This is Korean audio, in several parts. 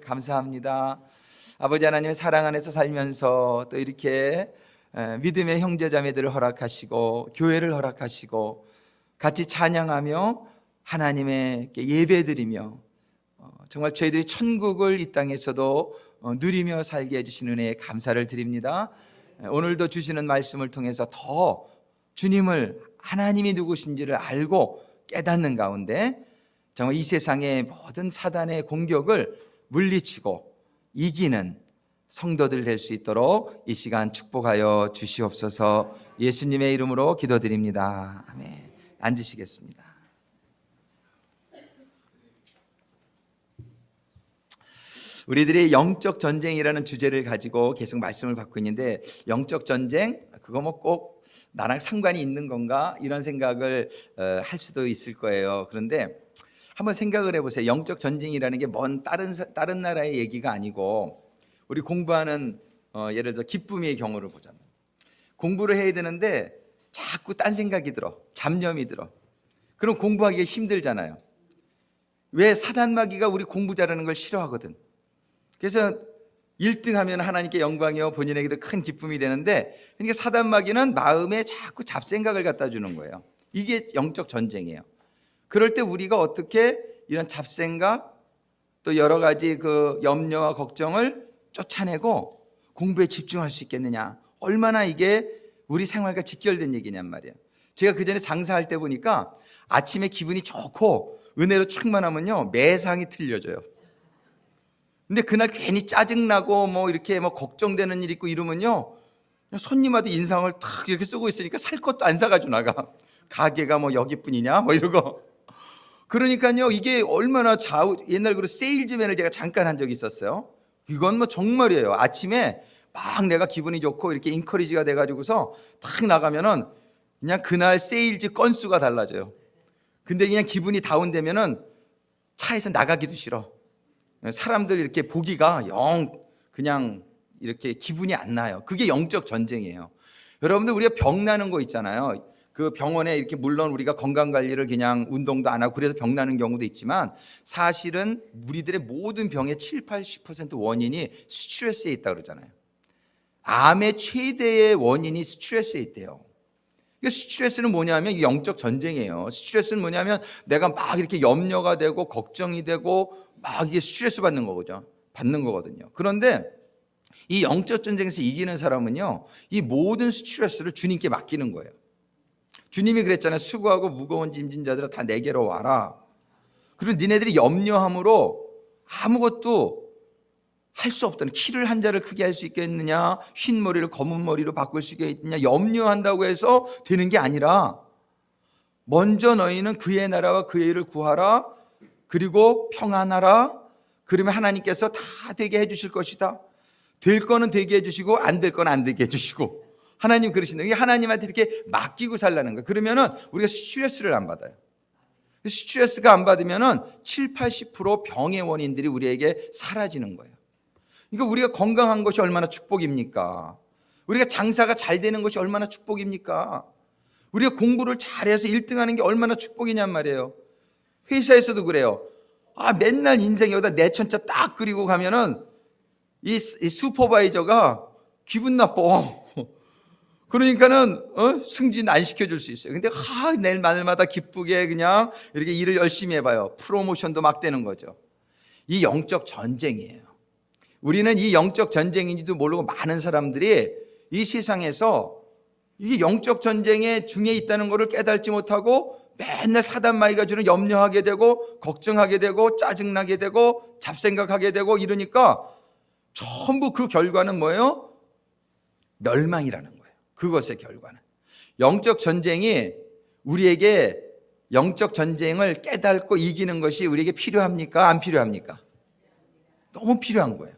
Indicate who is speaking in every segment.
Speaker 1: 감사합니다. 아버지 하나님의 사랑 안에서 살면서 또 이렇게 믿음의 형제자매들을 허락하시고 교회를 허락하시고 같이 찬양하며 하나님께 예배드리며 정말 저희들이 천국을 이 땅에서도 누리며 살게 해주신 은혜에 감사를 드립니다. 오늘도 주시는 말씀을 통해서 더 주님을 하나님이 누구신지를 알고 깨닫는 가운데 정말 이 세상의 모든 사단의 공격을 물리치고 이기는 성도들 될 수 있도록 이 시간 축복하여 주시옵소서. 예수님의 이름으로 기도드립니다. 아멘. 앉으시겠습니다. 우리들이 영적 전쟁이라는 주제를 가지고 계속 말씀을 받고 있는데, 영적 전쟁 그거 뭐 꼭 나랑 상관이 있는 건가 이런 생각을 할 수도 있을 거예요. 그런데 한번 생각을 해보세요. 영적 전쟁이라는 게 먼 다른 나라의 얘기가 아니고, 우리 공부하는 예를 들어 기쁨의 경우를 보자면, 공부를 해야 되는데 자꾸 딴 생각이 들어, 잡념이 들어. 그럼 공부하기가 힘들잖아요. 왜? 사단마귀가 우리 공부 잘하는 걸 싫어하거든. 그래서 1등 하면 하나님께 영광이요 본인에게도 큰 기쁨이 되는데, 그러니까 사단마귀는 마음에 자꾸 잡생각을 갖다 주는 거예요. 이게 영적 전쟁이에요. 그럴 때 우리가 어떻게 이런 잡생각 또 여러 가지 그 염려와 걱정을 쫓아내고 공부에 집중할 수 있겠느냐, 얼마나 이게 우리 생활과 직결된 얘기냔 말이에요. 제가 그전에 장사할 때 보니까 아침에 기분이 좋고 은혜로 충만하면요 매상이 틀려져요. 근데 그날 괜히 짜증나고 뭐 이렇게 뭐 걱정되는 일 있고 이러면요, 손님한테 인상을 탁 이렇게 쓰고 있으니까 살 것도 안 사가지고 나가. 가게가 뭐 여기뿐이냐 뭐 이러고. 그러니까요, 이게 얼마나 옛날 그 세일즈맨을 제가 잠깐 한 적이 있었어요. 이건 뭐 정말이에요. 아침에 막 내가 기분이 좋고 이렇게 인커리지가 돼가지고서 탁 나가면은 그냥 그날 세일즈 건수가 달라져요. 근데 그냥 기분이 다운되면은 차에서 나가기도 싫어. 사람들 이렇게 보기가 영 그냥 이렇게 기분이 안 나요. 그게 영적 전쟁이에요. 여러분들, 우리가 병 나는 거 있잖아요. 그 병원에 이렇게 물론 우리가 건강관리를 그냥 운동도 안 하고 그래서 병 나는 경우도 있지만, 사실은 우리들의 모든 병의 70-80% 원인이 스트레스에 있다고 그러잖아요. 암의 최대의 원인이 스트레스에 있대요. 스트레스는 뭐냐면 이게 영적 전쟁이에요. 스트레스는 뭐냐면 내가 막 이렇게 염려가 되고 걱정이 되고 막 이게 스트레스 받는 거거든요. 그런데 이 영적 전쟁에서 이기는 사람은요, 이 모든 스트레스를 주님께 맡기는 거예요. 주님이 그랬잖아요. 수고하고 무거운 짐진 자들아 다 내게로 와라. 그리고 니네들이 염려함으로 아무것도 할 수 없다는, 키를 한 자를 크게 할 수 있겠느냐, 흰 머리를 검은 머리로 바꿀 수 있겠느냐, 염려한다고 해서 되는 게 아니라, 먼저 너희는 그의 나라와 그의 일을 구하라. 그리고 평안하라. 그러면 하나님께서 다 되게 해주실 것이다. 될 거는 되게 해주시고 안 될 거는 안 되게 해주시고, 하나님 그러신다. 이게 하나님한테 이렇게 맡기고 살라는 거예요. 그러면은 우리가 스트레스를 안 받아요. 스트레스가 안 받으면은 70-80% 병의 원인들이 우리에게 사라지는 거예요. 그러니까 우리가 건강한 것이 얼마나 축복입니까? 우리가 장사가 잘 되는 것이 얼마나 축복입니까? 우리가 공부를 잘해서 1등 하는 게 얼마나 축복이냔 말이에요. 회사에서도 그래요. 맨날 인생 여기다 내천자 딱 그리고 가면은 이 슈퍼바이저가 기분 나빠. 그러니까는 승진 안 시켜줄 수 있어요. 근데 내일 말마다 기쁘게 그냥 이렇게 일을 열심히 해봐요. 프로모션도 막 되는 거죠. 이 영적 전쟁이에요. 우리는 이 영적 전쟁인지도 모르고 많은 사람들이 이 세상에서 이게 영적 전쟁의 중에 있다는 것을 깨닫지 못하고 맨날 사단마귀가 주는 염려하게 되고 걱정하게 되고 짜증나게 되고 잡생각하게 되고 이러니까 전부 그 결과는 뭐예요? 멸망이라는 거예요. 그것의 결과는. 영적 전쟁이 우리에게, 영적 전쟁을 깨닫고 이기는 것이 우리에게 필요합니까? 안 필요합니까? 너무 필요한 거예요.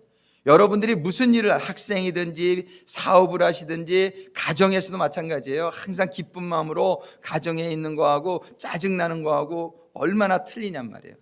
Speaker 1: 여러분들이 무슨 일을, 학생이든지 사업을 하시든지 가정에서도 마찬가지예요. 항상 기쁜 마음으로 가정에 있는 거하고 짜증나는 거하고 얼마나 틀리냔 말이에요.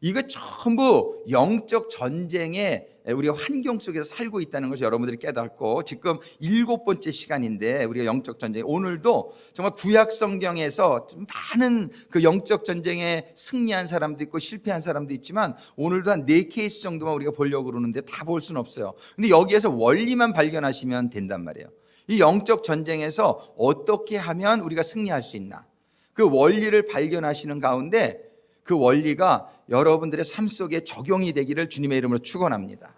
Speaker 1: 이거 전부 영적 전쟁에 우리가 환경 속에서 살고 있다는 것을 여러분들이 깨닫고, 지금 7번째 시간인데 우리가 영적 전쟁, 오늘도 정말 구약 성경에서 많은 그 영적 전쟁에 승리한 사람도 있고 실패한 사람도 있지만, 오늘도 한 4케이스 정도만 우리가 보려고 그러는데 다 볼 수는 없어요. 근데 여기에서 원리만 발견하시면 된단 말이에요. 이 영적 전쟁에서 어떻게 하면 우리가 승리할 수 있나, 그 원리를 발견하시는 가운데 그 원리가 여러분들의 삶 속에 적용이 되기를 주님의 이름으로 축원합니다.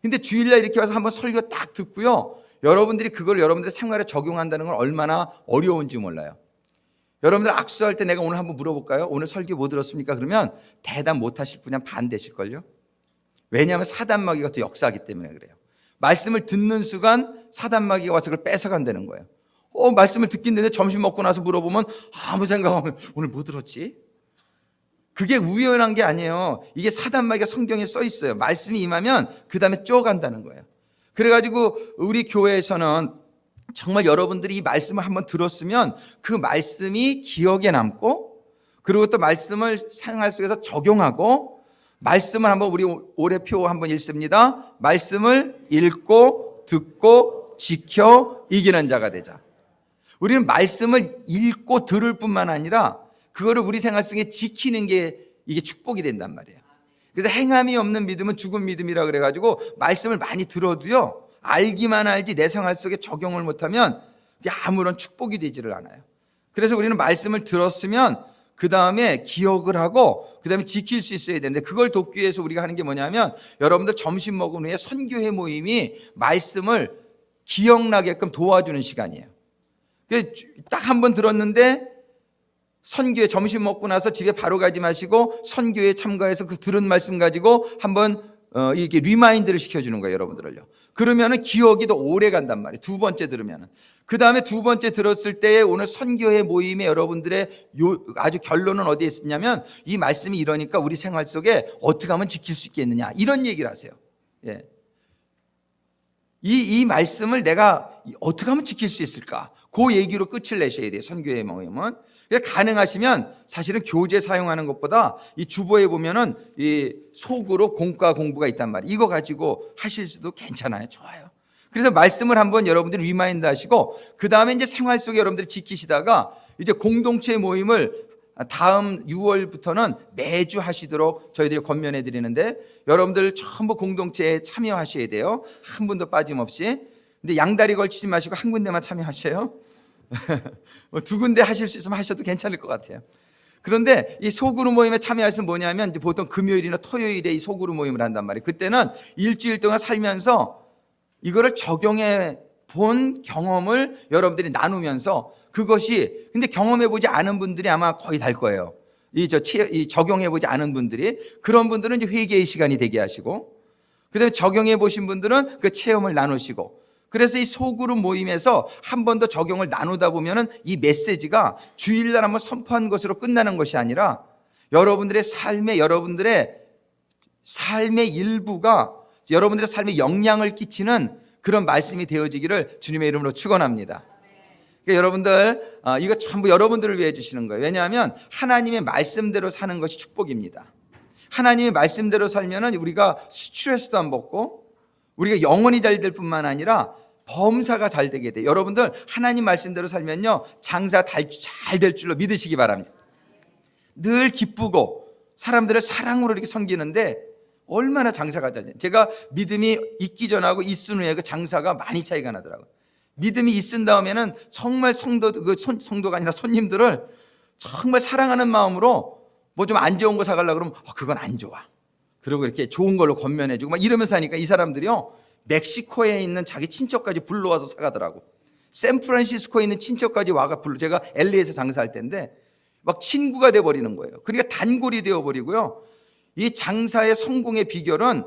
Speaker 1: 근데 주일날 이렇게 와서 한번 설교 딱 듣고요, 여러분들이 그걸 여러분들의 생활에 적용한다는 건 얼마나 어려운지 몰라요. 여러분들 악수할 때 내가 오늘 한번 물어볼까요? 오늘 설교 뭐 들었습니까? 그러면 대답 못 하실 분이 한 반 되실걸요? 왜냐하면 사단마귀가 또 역사하기 때문에 그래요. 말씀을 듣는 순간 사단마귀가 와서 그걸 뺏어간다는 거예요. 말씀을 듣긴 되는데 점심 먹고 나서 물어보면 아무 생각 없으면 오늘 뭐 들었지? 그게 우연한 게 아니에요. 이게 사단마귀가 성경에 써 있어요. 말씀이 임하면 그 다음에 쪼간다는 거예요. 그래가지고 우리 교회에서는 정말 여러분들이 이 말씀을 한번 들었으면 그 말씀이 기억에 남고, 그리고 또 말씀을 생활 속에서 적용하고, 말씀을 한번 우리 올해 표 한번 읽습니다. 말씀을 읽고 듣고 지켜 이기는 자가 되자. 우리는 말씀을 읽고 들을 뿐만 아니라 그거를 우리 생활 속에 지키는 게 이게 축복이 된단 말이에요. 그래서 행함이 없는 믿음은 죽은 믿음이라 그래가지고 말씀을 많이 들어도요, 알기만 알지 내 생활 속에 적용을 못하면 아무런 축복이 되지를 않아요. 그래서 우리는 말씀을 들었으면 그 다음에 기억을 하고 그 다음에 지킬 수 있어야 되는데, 그걸 돕기 위해서 우리가 하는 게 뭐냐면, 여러분들 점심 먹은 후에 선교회 모임이 말씀을 기억나게끔 도와주는 시간이에요. 딱 한 번 들었는데 선교회 점심 먹고 나서 집에 바로 가지 마시고 선교회에 참가해서 그 들은 말씀 가지고 한번 이렇게 리마인드를 시켜주는 거예요, 여러분들을요. 그러면은 기억이 더 오래 간단 말이에요. 2번째 들으면은. 그 다음에 2번째 들었을 때 오늘 선교회 모임에 여러분들의 아주 결론은 어디에 있었냐면, 이 말씀이 이러니까 우리 생활 속에 어떻게 하면 지킬 수 있겠느냐, 이런 얘기를 하세요. 예. 이 말씀을 내가 어떻게 하면 지킬 수 있을까? 그 얘기로 끝을 내셔야 돼요, 선교회 모임은. 가능하시면 사실은 교재 사용하는 것보다 이 주보에 보면은 이 속으로 공과 공부가 있단 말이에요. 이거 가지고 하실 수도 괜찮아요. 좋아요. 그래서 말씀을 한번 여러분들이 리마인드 하시고, 그 다음에 이제 생활 속에 여러분들이 지키시다가 이제 공동체 모임을 다음 6월부터는 매주 하시도록 저희들이 권면해 드리는데, 여러분들 전부 공동체에 참여하셔야 돼요. 한 분도 빠짐없이. 근데 양다리 걸치지 마시고 한 군데만 참여하셔요. 2군데 하실 수 있으면 하셔도 괜찮을 것 같아요. 그런데 이 소그룹 모임에 참여하시면 뭐냐면, 이제 보통 금요일이나 토요일에 이 소그룹 모임을 한단 말이에요. 그때는 일주일 동안 살면서 이거를 적용해 본 경험을 여러분들이 나누면서, 그것이 근데 경험해 보지 않은 분들이 아마 거의 달 거예요. 이 적용해 보지 않은 분들이, 그런 분들은 이제 회개의 시간이 되게 하시고, 그다음에 적용해 보신 분들은 그 체험을 나누시고, 그래서 이 소그룹 모임에서 한 번 더 적용을 나누다 보면은 이 메시지가 주일날 한번 선포한 것으로 끝나는 것이 아니라 여러분들의 삶의 일부가 여러분들의 삶에 영향을 끼치는 그런 말씀이 되어지기를 주님의 이름으로 축원합니다. 그러니까 여러분들, 이거 전부 여러분들을 위해 주시는 거예요. 왜냐하면 하나님의 말씀대로 사는 것이 축복입니다. 하나님의 말씀대로 살면은 우리가 스트레스도 안 받고 우리가 영혼이 잘 될 뿐만 아니라 범사가 잘 되게 돼요. 여러분들 하나님 말씀대로 살면요, 장사 잘 될 줄로 믿으시기 바랍니다. 늘 기쁘고 사람들을 사랑으로 이렇게 섬기는데 얼마나 장사가 잘 돼요. 제가 믿음이 있기 전하고 있은 후에 그 장사가 많이 차이가 나더라고요. 믿음이 있은 다음에는 정말 성도가 아니라 손님들을 정말 사랑하는 마음으로 뭐 좀 안 좋은 거 사가려고 그러면 그건 안 좋아, 그리고 이렇게 좋은 걸로 권면해주고 막 이러면서 하니까 이 사람들이요, 멕시코에 있는 자기 친척까지 불러와서 사가더라고. 샌프란시스코에 있는 친척까지 와가 불러. 제가 LA에서 장사할 때인데 막 친구가 돼버리는 거예요. 그러니까 단골이 되어버리고요. 이 장사의 성공의 비결은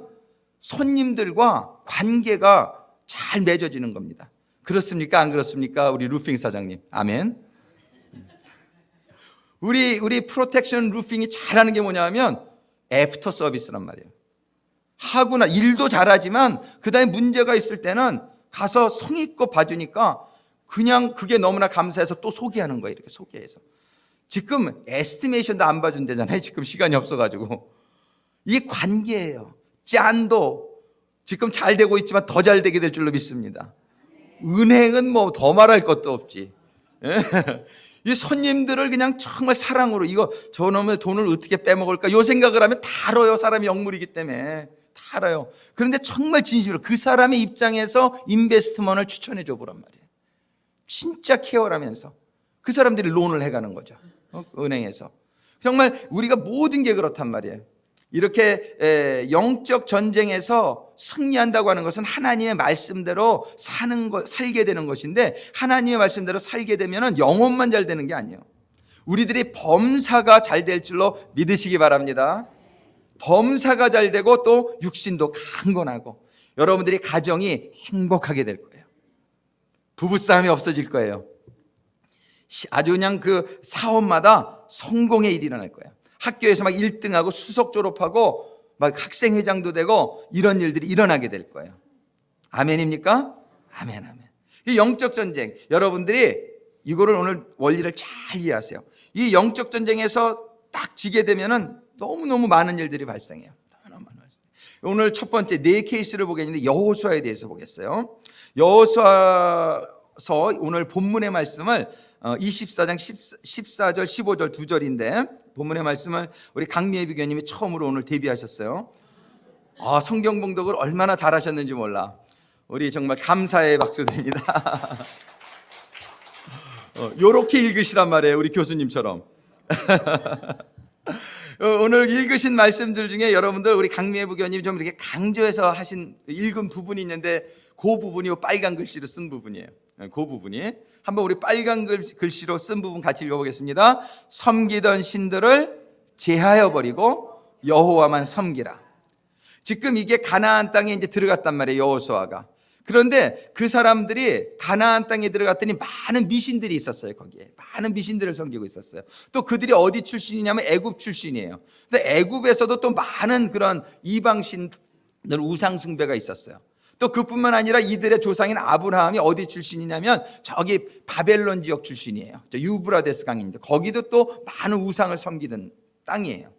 Speaker 1: 손님들과 관계가 잘 맺어지는 겁니다. 그렇습니까? 안 그렇습니까? 우리 루핑 사장님. 아멘. 우리 프로텍션 루핑이 잘하는 게 뭐냐면 애프터 서비스란 말이에요. 하구나 일도 잘하지만 그 다음에 문제가 있을 때는 가서 성의껏 봐주니까 그냥 그게 너무나 감사해서 또 소개하는 거예요. 이렇게 소개해서. 지금 에스티메이션도 안 봐준대잖아요. 지금 시간이 없어가지고. 이 관계예요. 짠도 지금 잘 되고 있지만 더 잘 되게 될 줄로 믿습니다. 은행은 뭐 더 말할 것도 없지. 이 손님들을 그냥 정말 사랑으로, 이거 저놈의 돈을 어떻게 빼먹을까 이 생각을 하면 다 알아요. 사람이 영물이기 때문에 다 알아요. 그런데 정말 진심으로 그 사람의 입장에서 인베스트먼을 추천해 줘 보란 말이에요. 진짜 케어를 하면서 그 사람들이 론을 해가는 거죠. 은행에서. 정말 우리가 모든 게 그렇단 말이에요. 이렇게 영적 전쟁에서 승리한다고 하는 것은 하나님의 말씀대로 살게 되는 것인데, 하나님의 말씀대로 살게 되면 영혼만 잘 되는 게 아니에요. 우리들이 범사가 잘 될 줄로 믿으시기 바랍니다. 범사가 잘 되고 또 육신도 강건하고 여러분들이 가정이 행복하게 될 거예요. 부부싸움이 없어질 거예요. 아주 그냥 그 사업마다 성공의 일이 일어날 거예요. 학교에서 막 1등하고 수석 졸업하고 막 학생회장도 되고 이런 일들이 일어나게 될 거예요. 아멘입니까? 아멘, 아멘. 이 영적 전쟁, 여러분들이 이거를 오늘 원리를 잘 이해하세요. 이 영적 전쟁에서 딱 지게 되면은 너무너무 많은 일들이 발생해요. 오늘 첫 번째 네 케이스를 보겠는데 여호수아에 대해서 보겠어요. 여호수아서 오늘 본문의 말씀을 24장 14절 15절 두 절인데, 본문의 말씀을 우리 강미애 비교님이 처음으로 오늘 데뷔하셨어요. 성경 봉독을 얼마나 잘하셨는지 몰라. 우리 정말 감사의 박수 드립니다. 요렇게 읽으시란 말이에요. 우리 교수님처럼. 오늘 읽으신 말씀들 중에 여러분들 우리 강미애 부교님 좀 이렇게 강조해서 읽은 부분이 있는데, 그 부분이 빨간 글씨로 쓴 부분이에요. 그 부분이 한번 우리 빨간 글씨로 쓴 부분 같이 읽어보겠습니다. 섬기던 신들을 제하여 버리고 여호와만 섬기라. 지금 이게 가나안 땅에 이제 들어갔단 말이에요, 여호수아가. 그런데 그 사람들이 가나안 땅에 들어갔더니 많은 미신들이 있었어요. 거기에 많은 미신들을 섬기고 있었어요. 또 그들이 어디 출신이냐면 애굽 출신이에요. 근데 애굽에서도 또 많은 그런 이방신들, 우상 숭배가 있었어요. 또 그뿐만 아니라 이들의 조상인 아브라함이 어디 출신이냐면 저기 바벨론 지역 출신이에요. 저 유브라데스 강입니다. 거기도 또 많은 우상을 섬기던 땅이에요.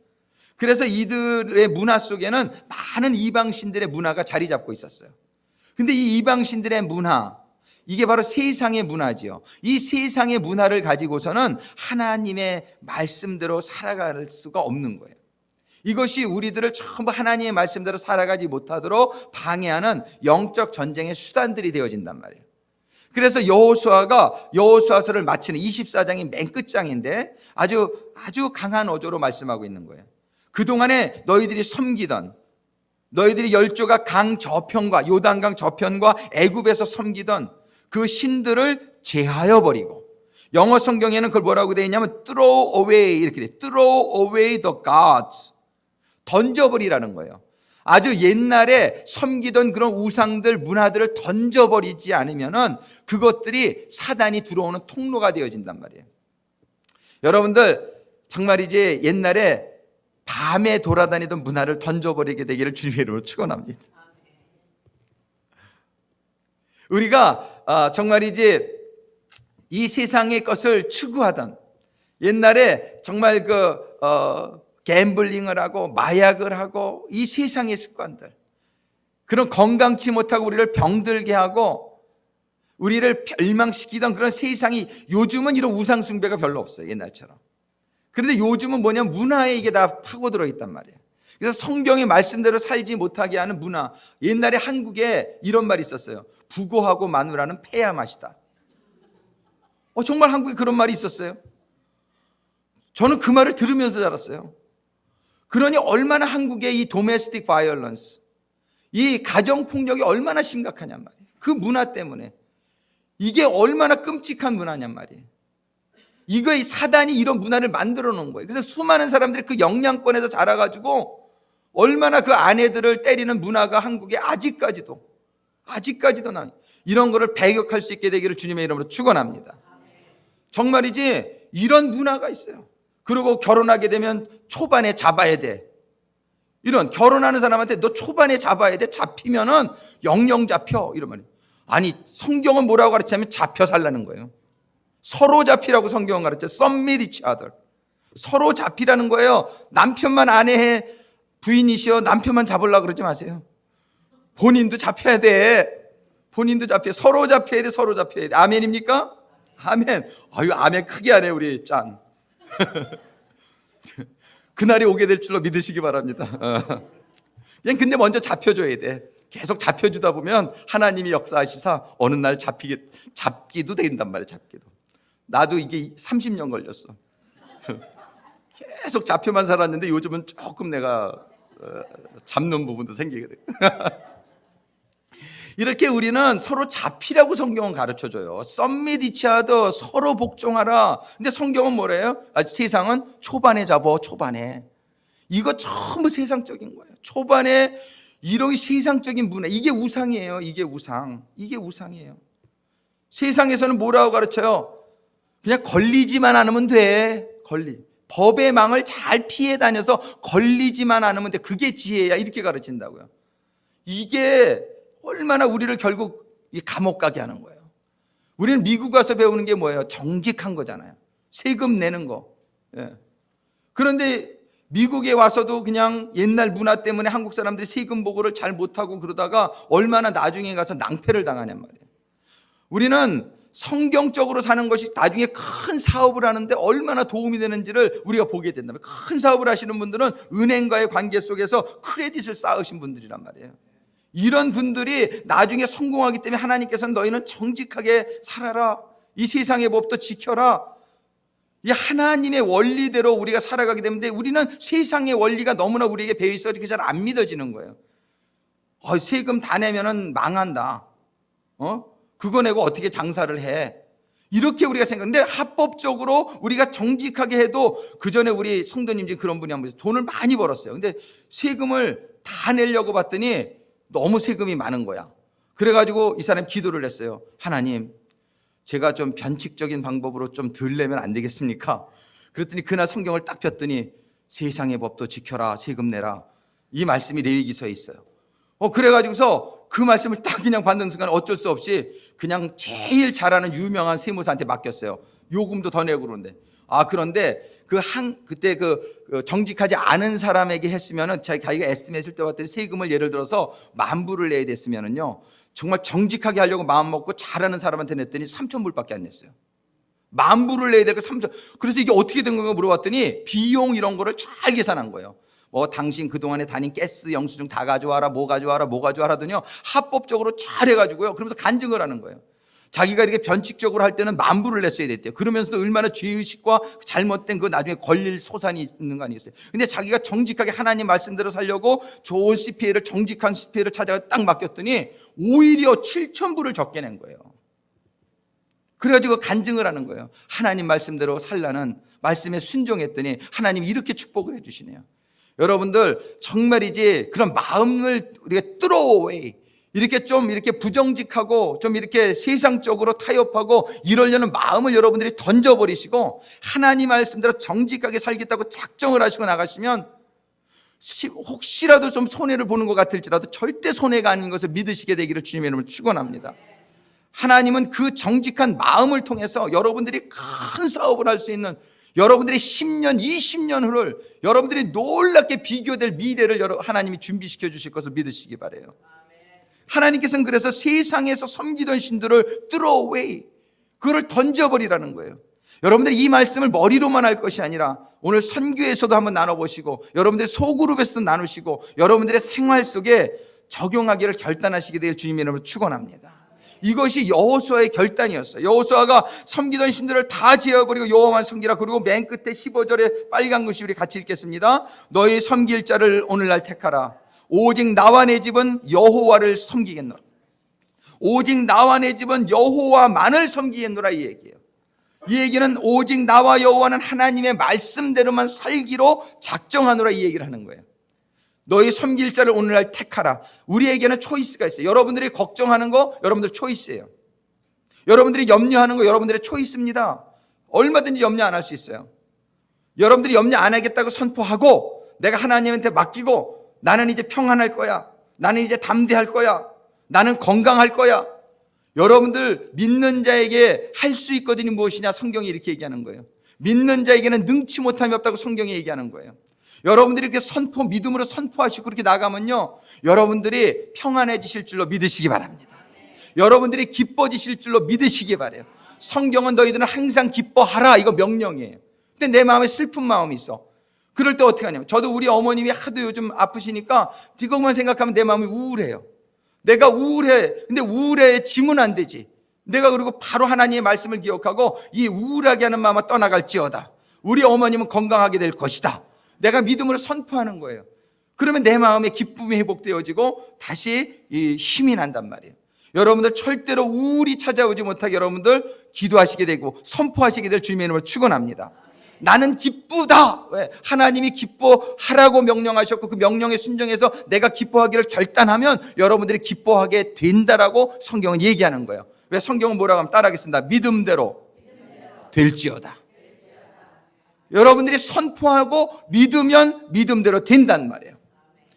Speaker 1: 그래서 이들의 문화 속에는 많은 이방신들의 문화가 자리 잡고 있었어요. 근데 이 이방신들의 문화, 이게 바로 세상의 문화지요. 이 세상의 문화를 가지고서는 하나님의 말씀대로 살아갈 수가 없는 거예요. 이것이 우리들을 전부 하나님의 말씀대로 살아가지 못하도록 방해하는 영적 전쟁의 수단들이 되어진단 말이에요. 그래서 여호수아서를 마치는 24장이 맨 끝장인데 아주 강한 어조로 말씀하고 있는 거예요. 그동안에 너희들이 섬기던, 너희들이 열조가 강 저편과 요단강 저편과 애굽에서 섬기던 그 신들을 제하여 버리고, 영어 성경에는 그걸 뭐라고 되어 있냐면 throw away 이렇게 돼. throw away the gods. 던져버리라는 거예요. 아주 옛날에 섬기던 그런 우상들, 문화들을 던져버리지 않으면은 그것들이 사단이 들어오는 통로가 되어진단 말이에요. 여러분들 정말이지 옛날에 밤에 돌아다니던 문화를 던져버리게 되기를 주님의 이름으로 축원합니다. 우리가 정말이지 이 세상의 것을 추구하던, 옛날에 정말 갬블링을 하고 마약을 하고 이 세상의 습관들, 그런 건강치 못하고 우리를 병들게 하고 우리를 멸망시키던 그런 세상이, 요즘은 이런 우상 숭배가 별로 없어요, 옛날처럼. 그런데 요즘은 뭐냐면 문화에 이게 다 파고들어 있단 말이에요. 그래서 성경의 말씀대로 살지 못하게 하는 문화. 옛날에 한국에 이런 말이 있었어요. 부고하고 마누라는 폐야 맛이다. 정말 한국에 그런 말이 있었어요. 저는 그 말을 들으면서 자랐어요. 그러니 얼마나 한국의 이 도메스틱 바이올런스, 이 가정폭력이 얼마나 심각하냔 말이에요. 그 문화 때문에. 이게 얼마나 끔찍한 문화냔 말이에요. 이거 사단이 이런 문화를 만들어 놓은 거예요. 그래서 수많은 사람들이 그 영향권에서 자라가지고 얼마나 그 아내들을 때리는 문화가 한국에 아직까지도 나 이런 거를 배격할 수 있게 되기를 주님의 이름으로 축원합니다. 정말이지 이런 문화가 있어요. 그리고 결혼하게 되면 초반에 잡아야 돼. 이런 결혼하는 사람한테 너 초반에 잡아야 돼. 잡히면은 영영 잡혀. 이런 말이에요. 아니 성경은 뭐라고 가르치냐면 잡혀 살라는 거예요. 서로 잡히라고 성경은 가르쳐요. Submit each other. 서로 잡히라는 거예요. 남편만 아내해 부인이시여 남편만 잡으려고 그러지 마세요. 본인도 잡혀야 돼. 본인도 잡혀야 돼. 서로 잡혀야 돼. 서로 잡혀야 돼. 아멘입니까? 아멘. 아유, 아멘 크게 하네 우리 짠. 그날이 오게 될 줄로 믿으시기 바랍니다. 그냥 근데 먼저 잡혀줘야 돼. 계속 잡혀주다 보면 하나님이 역사하시사 어느 날 잡기도 된단 말이에요. 잡기도. 나도 이게 30년 걸렸어. 계속 잡혀만 살았는데 요즘은 조금 내가 잡는 부분도 생기게 돼. 이렇게 우리는 서로 잡히라고 성경은 가르쳐줘요. 썸밋 이치하더 서로 복종하라. 근데 성경은 뭐래요? 세상은 초반에 잡어, 초반에. 이거 전부 세상적인 거예요. 초반에 이런 세상적인 문화, 이게 우상이에요. 이게 우상. 이게 우상이에요. 세상에서는 뭐라고 가르쳐요? 그냥 걸리지만 않으면 돼. 법의 망을 잘 피해 다녀서 걸리지만 않으면 돼. 그게 지혜야. 이렇게 가르친다고요. 이게 얼마나 우리를 결국 감옥 가게 하는 거예요. 우리는 미국 가서 배우는 게 뭐예요? 정직한 거잖아요. 세금 내는 거. 예. 그런데 미국에 와서도 그냥 옛날 문화 때문에 한국 사람들이 세금 보고를 잘 못하고 그러다가 얼마나 나중에 가서 낭패를 당하냔 말이에요. 우리는 성경적으로 사는 것이 나중에 큰 사업을 하는데 얼마나 도움이 되는지를 우리가 보게 된다면, 큰 사업을 하시는 분들은 은행과의 관계 속에서 크레딧을 쌓으신 분들이란 말이에요. 이런 분들이 나중에 성공하기 때문에 하나님께서는 너희는 정직하게 살아라, 이 세상의 법도 지켜라, 이 하나님의 원리대로 우리가 살아가게 되는데 우리는 세상의 원리가 너무나 우리에게 배어 있어 잘 안 믿어지는 거예요. 세금 다 내면은 망한다. 그거 내고 어떻게 장사를 해? 이렇게 우리가 생각하는데, 합법적으로 우리가 정직하게 해도, 그 전에 우리 성도님 중에 그런 분이 한 분 있어요. 돈을 많이 벌었어요. 근데 세금을 다 내려고 봤더니 너무 세금이 많은 거야. 그래가지고 이 사람이 기도를 했어요. 하나님, 제가 좀 변칙적인 방법으로 좀 덜 내면 안 되겠습니까? 그랬더니 그날 성경을 딱 폈더니 세상의 법도 지켜라, 세금 내라, 이 말씀이 레위기서에 있어요. 그래가지고서 그 말씀을 딱 그냥 받는 순간 어쩔 수 없이 그냥 제일 잘하는 유명한 세무사한테 맡겼어요. 요금도 더 내고 그러는데. 그런데 그때 정직하지 않은 사람에게 했으면은, 자기가 에스티메이트를 때 봤더니 세금을 예를 들어서 10,000불을 내야 됐으면은요, 정말 정직하게 하려고 마음 먹고 잘하는 사람한테 냈더니 3,000불밖에 안 냈어요. 10,000불을 내야 되고 3,000. 그래서 이게 어떻게 된 건가 물어봤더니 비용 이런 거를 잘 계산한 거예요. 당신 그동안에 다닌 가스 영수증 다 가져와라, 뭐 가져와라더니요, 합법적으로 잘 해가지고요. 그러면서 간증을 하는 거예요. 자기가 이렇게 변칙적으로 할 때는 10,000불을 냈어야 됐대요. 그러면서도 얼마나 죄의식과 잘못된 나중에 걸릴 소산이 있는 거 아니겠어요? 근데 자기가 정직하게 하나님 말씀대로 살려고 좋은 CPA를, 정직한 CPA를 찾아가 딱 맡겼더니 오히려 7,000불을 적게 낸 거예요. 그래가지고 간증을 하는 거예요. 하나님 말씀대로 살라는 말씀에 순종했더니 하나님이 이렇게 축복을 해주시네요. 여러분들, 정말이지 그런 마음을 우리가 throw 이렇게 좀 이렇게 부정직하고 좀 이렇게 세상적으로 타협하고 이러려는 마음을 여러분들이 던져버리시고 하나님 말씀대로 정직하게 살겠다고 작정을 하시고 나가시면, 혹시라도 좀 손해를 보는 것 같을지라도 절대 손해가 아닌 것을 믿으시게 되기를 주님의 이름으로 축원합니다. 하나님은 그 정직한 마음을 통해서 여러분들이 큰 사업을 할 수 있는, 여러분들의 10년, 20년 후를, 여러분들이 놀랍게 비교될 미래를 하나님이 준비시켜 주실 것을 믿으시기 바라요. 하나님께서는 그래서 세상에서 섬기던 신들을 throw away, 그거를 던져버리라는 거예요. 여러분들이 이 말씀을 머리로만 할 것이 아니라 오늘 선교에서도 한번 나눠보시고, 여러분들의 소그룹에서도 나누시고, 여러분들의 생활 속에 적용하기를 결단하시게 될 주님의 이름으로 축원합니다. 이것이 여호수아의 결단이었어요. 여호수아가 섬기던 신들을 다 제어버리고 여호와만 섬기라. 그리고 맨 끝에 15절에 빨간 글씨 우리 같이 읽겠습니다. 너희 섬길 자를 오늘날 택하라. 오직 나와 내 집은 여호와를 섬기겠노라. 오직 나와 내 집은 여호와만을 섬기겠노라, 이 얘기예요. 이 얘기는 오직 나와 여호와는 하나님의 말씀대로만 살기로 작정하노라, 이 얘기를 하는 거예요. 너희 섬길 자를 오늘날 택하라. 우리에게는 초이스가 있어요. 여러분들이 걱정하는 거 여러분들 초이스예요. 여러분들이 염려하는 거 여러분들의 초이스입니다. 얼마든지 염려 안 할 수 있어요. 여러분들이 염려 안 하겠다고 선포하고 내가 하나님한테 맡기고 나는 이제 평안할 거야, 나는 이제 담대할 거야, 나는 건강할 거야. 여러분들 믿는 자에게 할 수 있거든요. 무엇이냐? 성경이 이렇게 얘기하는 거예요. 믿는 자에게는 능치 못함이 없다고 성경이 얘기하는 거예요. 여러분들이 이렇게 믿음으로 선포하시고 그렇게 나가면요, 여러분들이 평안해지실 줄로 믿으시기 바랍니다. 여러분들이 기뻐지실 줄로 믿으시기 바라요. 성경은 너희들은 항상 기뻐하라, 이거 명령이에요. 근데 내 마음에 슬픈 마음이 있어. 그럴 때 어떻게 하냐면, 저도 우리 어머님이 하도 요즘 아프시니까 그것만 생각하면 내 마음이 우울해요. 내가 우울해. 근데 우울해지면 안 되지. 내가 그리고 바로 하나님의 말씀을 기억하고 이 우울하게 하는 마음은 떠나갈지어다. 우리 어머님은 건강하게 될 것이다. 내가 믿음으로 선포하는 거예요. 그러면 내 마음에 기쁨이 회복되어지고 다시 이 힘이 난단 말이에요. 여러분들 절대로 우울이 찾아오지 못하게 여러분들 기도하시게 되고 선포하시게 될 주님의 이름으로 축원합니다. 나는 기쁘다. 왜? 하나님이 기뻐하라고 명령하셨고 그 명령에 순종해서 내가 기뻐하기를 결단하면 여러분들이 기뻐하게 된다라고 성경은 얘기하는 거예요. 왜? 성경은 뭐라고 하면 따라하겠습니다. 믿음대로 될지어다. 여러분들이 선포하고 믿으면 믿음대로 된단 말이에요.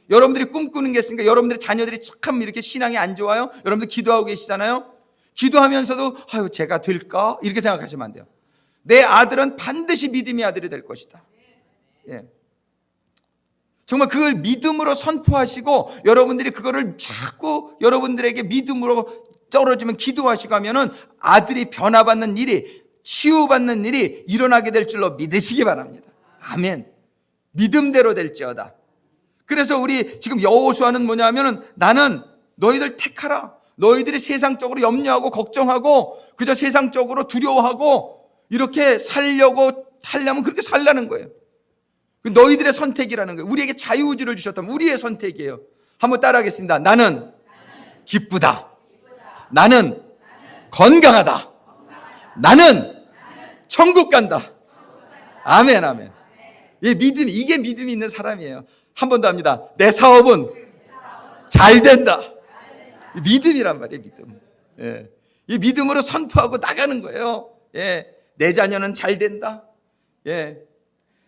Speaker 1: 여러분들이 꿈꾸는 게 있으니까 여러분들의 자녀들이 참 이렇게 신앙이 안 좋아요. 여러분들 기도하고 계시잖아요. 기도하면서도 아유 제가 될까? 이렇게 생각하시면 안 돼요. 내 아들은 반드시 믿음의 아들이 될 것이다. 예. 정말 그걸 믿음으로 선포하시고 여러분들이 그거를 자꾸 여러분들에게 믿음으로 떨어지면 기도하시고 하면은 아들이 변화받는 일이, 치유받는 일이 일어나게 될 줄로 믿으시기 바랍니다. 아멘. 믿음대로 될지어다. 그래서 우리 지금 여호수아는 뭐냐면은 나는 너희들 택하라. 너희들이 세상적으로 염려하고 걱정하고 그저 세상적으로 두려워하고 이렇게 하려면 그렇게 살라는 거예요. 너희들의 선택이라는 거예요. 우리에게 자유의지를 주셨다면 우리의 선택이에요. 한번 따라하겠습니다. 나는 기쁘다. 나는 건강하다. 나는 천국 간다. 아멘, 아멘. 이게 믿음이 있는 사람이에요. 한 번 더 합니다. 내 사업은 잘 된다. 믿음이란 말이에요, 믿음. 예. 이 믿음으로 선포하고 나가는 거예요. 예. 내 자녀는 잘 된다. 예.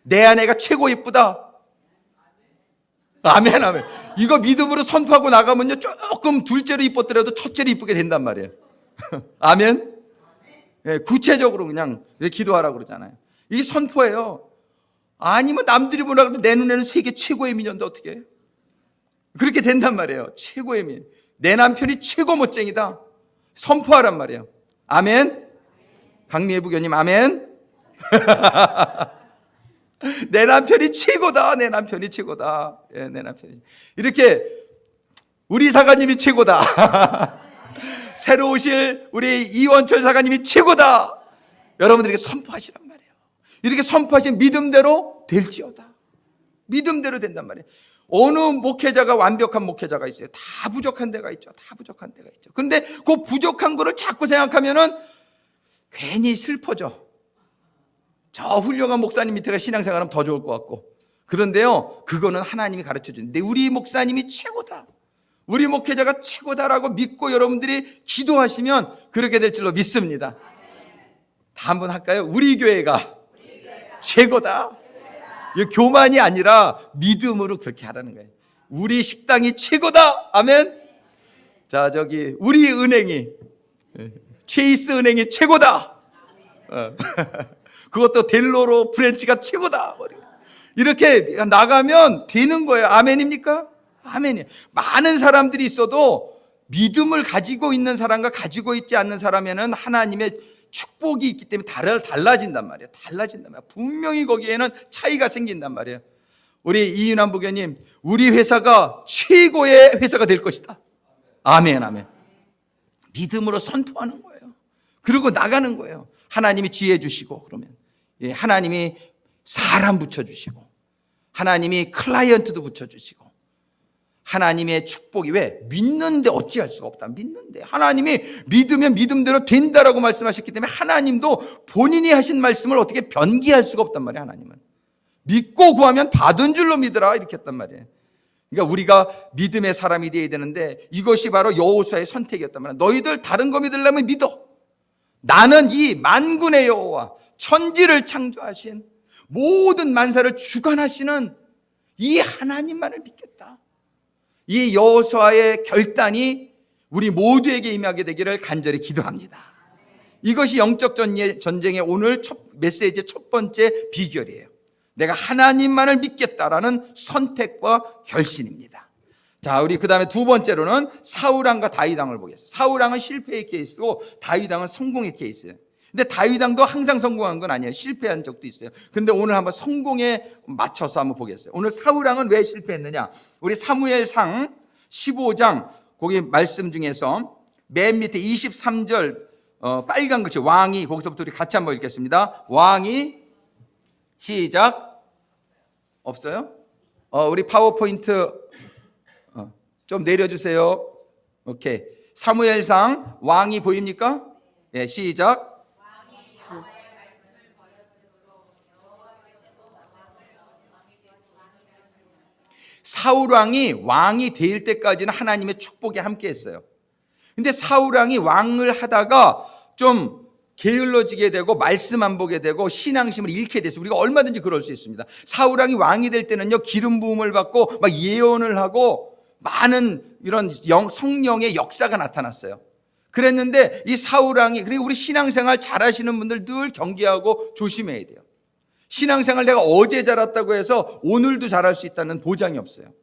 Speaker 1: 내 아내가 최고 이쁘다. 아멘, 아멘. 이거 믿음으로 선포하고 나가면요, 조금 둘째로 이뻤더라도 첫째로 이쁘게 된단 말이에요. 아멘. 예, 구체적으로 그냥 기도하라고 그러잖아요. 이게 선포예요. 아니면 남들이 보라 그래도 내 눈에는 세계 최고의 미녀인데 어떻게 해요? 그렇게 된단 말이에요. 최고의 미녀. 내 남편이 최고 멋쟁이다. 선포하란 말이에요. 아멘. 강미애 부교님 아멘. 내 남편이 최고다. 내 남편이 최고다. 예, 내 남편이 이렇게 우리 사가님이 최고다. 새로 오실 우리 이원철 사가님이 최고다. 여러분들에게 선포하시란 말이에요. 이렇게 선포하신 믿음대로 될지어다. 믿음대로 된단 말이에요. 어느 목회자가 완벽한 목회자가 있어요. 다 부족한 데가 있죠. 다 부족한 데가 있죠. 그런데 그 부족한 거를 자꾸 생각하면은 괜히 슬퍼져. 저 훌륭한 목사님 밑에가 신앙생활하면 더 좋을 것 같고. 그런데요, 그거는 하나님이 가르쳐 주는데 우리 목사님이 최고다. 우리 목회자가 최고다라고 믿고 여러분들이 기도하시면 그렇게 될 줄로 믿습니다. 다 한번 할까요? 우리 교회가 최고다. 이 교만이 아니라 믿음으로 그렇게 하라는 거예요. 우리 식당이 최고다. 아멘. 자, 우리 은행이 체이스 은행이 최고다. 그것도 델로로 브랜치가 최고다. 이렇게 나가면 되는 거예요. 아멘입니까? 아멘이에요. 많은 사람들이 있어도 믿음을 가지고 있는 사람과 가지고 있지 않는 사람에는 하나님의 축복이 있기 때문에 달라진단 말이에요. 달라진단 말이에요. 분명히 거기에는 차이가 생긴단 말이에요. 우리 이윤환 부교님, 우리 회사가 최고의 회사가 될 것이다. 아멘, 아멘. 믿음으로 선포하는 거예요. 그리고 나가는 거예요. 하나님이 지혜 주시고, 그러면 하나님이 사람 붙여주시고, 하나님이 클라이언트도 붙여주시고, 하나님의 축복이 왜? 믿는데 어찌할 수가 없다. 믿는데 하나님이 믿으면 믿음대로 된다라고 말씀하셨기 때문에 하나님도 본인이 하신 말씀을 어떻게 변기할 수가 없단 말이에요. 하나님은 믿고 구하면 받은 줄로 믿으라 이렇게 했단 말이에요. 그러니까 우리가 믿음의 사람이 되어야 되는데 이것이 바로 여호수아의 선택이었단 말이에요. 너희들 다른 거 믿으려면 믿어. 나는 이 만군의 여호와, 천지를 창조하신 모든 만사를 주관하시는 이 하나님만을 믿겠다. 이 여호수아의 결단이 우리 모두에게 임하게 되기를 간절히 기도합니다. 이것이 영적 전쟁의 오늘 메시지의 첫 번째 비결이에요. 내가 하나님만을 믿겠다라는 선택과 결심입니다. 자, 우리 그 다음에 두 번째로는 사울왕과 다윗왕을 보겠습니다. 사울왕은 실패의 케이스고 다윗왕은 성공의 케이스예요. 근데 다윗왕도 항상 성공한 건 아니에요. 실패한 적도 있어요. 근데 오늘 한번 성공에 맞춰서 한번 보겠어요. 오늘 사울왕은 왜 실패했느냐? 우리 사무엘상 15장 거기 말씀 중에서 맨 밑에 23절 빨간 글씨 왕이, 거기서부터 우리 같이 한번 읽겠습니다. 왕이, 시작. 없어요? 우리 파워포인트 좀 내려주세요. 오케이. 사무엘상 왕이 보입니까? 예, 시작. 사울왕이 왕이 될 때까지는 하나님의 축복이 함께 했어요. 근데 사울왕이 왕을 하다가 좀 게을러지게 되고 말씀 안 보게 되고 신앙심을 잃게 됐어요. 우리가 얼마든지 그럴 수 있습니다. 사울왕이 왕이 될 때는요, 기름 부음을 받고 막 예언을 하고 많은 이런 성령의 역사가 나타났어요. 그랬는데 이 사울왕이, 그리고 우리 신앙생활 잘하시는 분들 늘 경계하고 조심해야 돼요. 신앙생활 내가 어제 잘했다고 해서 오늘도 잘할 수 있다는 보장이 없어요.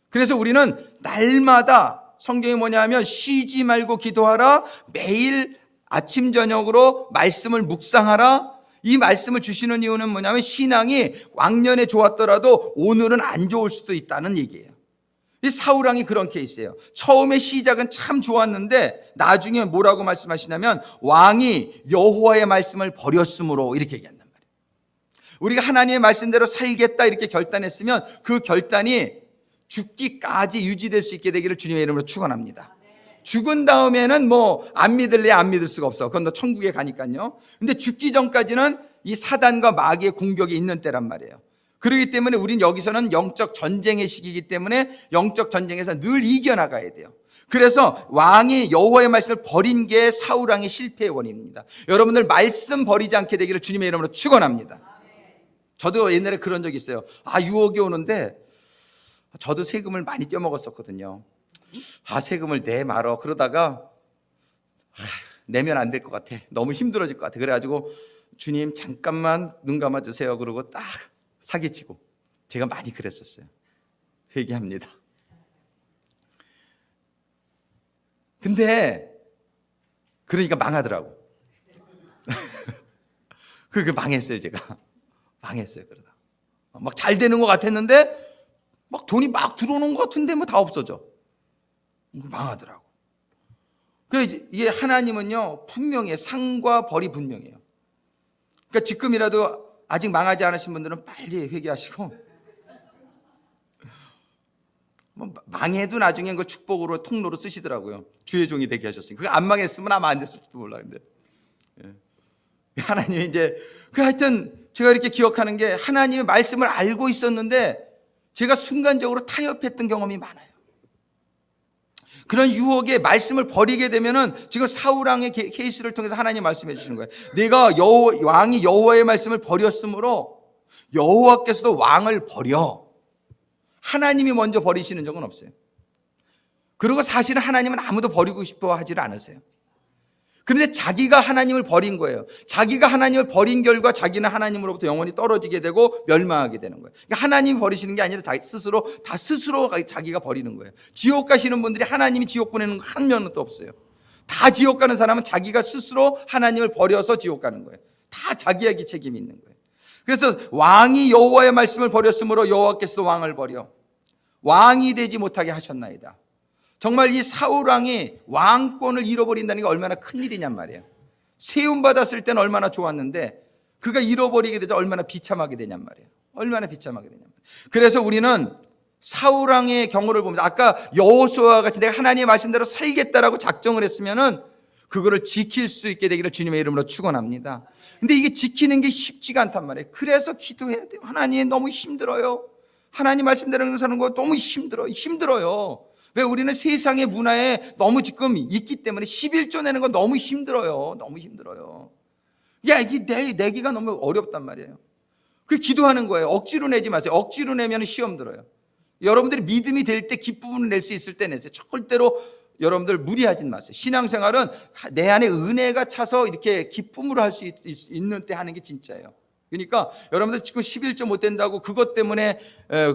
Speaker 1: 그래서 우리는 날마다 성경이 뭐냐 하면 쉬지 말고 기도하라, 매일 아침 저녁으로 말씀을 묵상하라. 이 말씀을 주시는 이유는 뭐냐면 신앙이 왕년에 좋았더라도 오늘은 안 좋을 수도 있다는 얘기예요. 이 사울왕이 그런 케이스예요. 처음에 시작은 참 좋았는데 나중에 뭐라고 말씀하시냐면 왕이 여호와의 말씀을 버렸으므로 이렇게 얘기한단 말이에요. 우리가 하나님의 말씀대로 살겠다 이렇게 결단했으면 그 결단이 죽기까지 유지될 수 있게 되기를 주님의 이름으로 축원합니다. 죽은 다음에는 뭐 안 믿을래 안 믿을 수가 없어. 그건 너 천국에 가니까요. 근데 죽기 전까지는 이 사단과 마귀의 공격이 있는 때란 말이에요. 그렇기 때문에 우린 여기서는 영적 전쟁의 시기이기 때문에 영적 전쟁에서 늘 이겨나가야 돼요. 그래서 왕이 여호와의 말씀을 버린 게 사울왕의 실패의 원인입니다. 여러분들 말씀 버리지 않게 되기를 주님의 이름으로 축원합니다. 저도 옛날에 그런 적이 있어요. 유혹이 오는데 저도 세금을 많이 떼먹었었거든요. 세금을 내 말어. 그러다가 내면 안 될 것 같아. 너무 힘들어질 것 같아. 그래가지고 주님 잠깐만 눈 감아주세요. 그러고 딱 사기치고. 제가 많이 그랬었어요. 회개합니다. 근데 그러니까 망하더라고. 그게 망했어요. 제가 망했어요. 그러다 막 잘 되는 것 같았는데 막 돈이 막 들어오는 것 같은데 뭐 다 없어져. 망하더라고. 그래서 이게 하나님은요 분명히 상과 벌이 분명해요. 그러니까 지금이라도 아직 망하지 않으신 분들은 빨리 회개하시고, 망해도 나중에 그걸 축복으로 통로로 쓰시더라고요. 주의 종이 되게 하셨으니까. 그거 안 망했으면 아마 안 됐을지도 몰라. 근데 하나님이 이제 하여튼 제가 이렇게 기억하는 게 하나님의 말씀을 알고 있었는데 제가 순간적으로 타협했던 경험이 많아요. 그런 유혹에 말씀을 버리게 되면은 지금 사울왕의 케이스를 통해서 하나님 말씀해 주시는 거예요. 내가 왕이 여호와의 말씀을 버렸으므로 여호와께서도 왕을 버려. 하나님이 먼저 버리시는 적은 없어요. 그리고 사실은 하나님은 아무도 버리고 싶어 하지를 않으세요. 그런데 자기가 하나님을 버린 거예요. 자기가 하나님을 버린 결과 자기는 하나님으로부터 영원히 떨어지게 되고 멸망하게 되는 거예요. 그러니까 하나님이 버리시는 게 아니라 스스로 자기가 버리는 거예요. 지옥 가시는 분들이 하나님이 지옥 보내는 거 한 면도 없어요. 다 지옥 가는 사람은 자기가 스스로 하나님을 버려서 지옥 가는 거예요. 다 자기에게 책임이 있는 거예요. 그래서 왕이 여호와의 말씀을 버렸으므로 여호와께서 왕을 버려 왕이 되지 못하게 하셨나이다. 정말 이 사울왕이 왕권을 잃어버린다는 게 얼마나 큰일이냔 말이에요. 세움받았을 때는 얼마나 좋았는데 그가 잃어버리게 되자 얼마나 비참하게 되냔 말이에요. 얼마나 비참하게 되냔 말이에요. 그래서 우리는 사울왕의 경우를 보면서 아까 여호수아와 같이 내가 하나님의 말씀대로 살겠다라고 작정을 했으면은 그거를 지킬 수 있게 되기를 주님의 이름으로 축원합니다. 근데 이게 지키는 게 쉽지가 않단 말이에요. 그래서 기도해야 돼요. 하나님 너무 힘들어요. 하나님 말씀대로 사는 거 너무 힘들어요. 왜? 우리는 세상의 문화에 너무 지금 있기 때문에 11조 내는 거 너무 힘들어요. 너무 힘들어요. 이게 내기가 너무 어렵단 말이에요. 그 기도하는 거예요. 억지로 내지 마세요. 억지로 내면 시험 들어요. 여러분들이 믿음이 될 때 기쁨을 낼 수 있을 때 내세요. 절대로 여러분들 무리하진 마세요. 신앙생활은 내 안에 은혜가 차서 이렇게 기쁨으로 할 수 있는 때 하는 게 진짜예요. 그러니까 여러분들 지금 11조 못 된다고 그것 때문에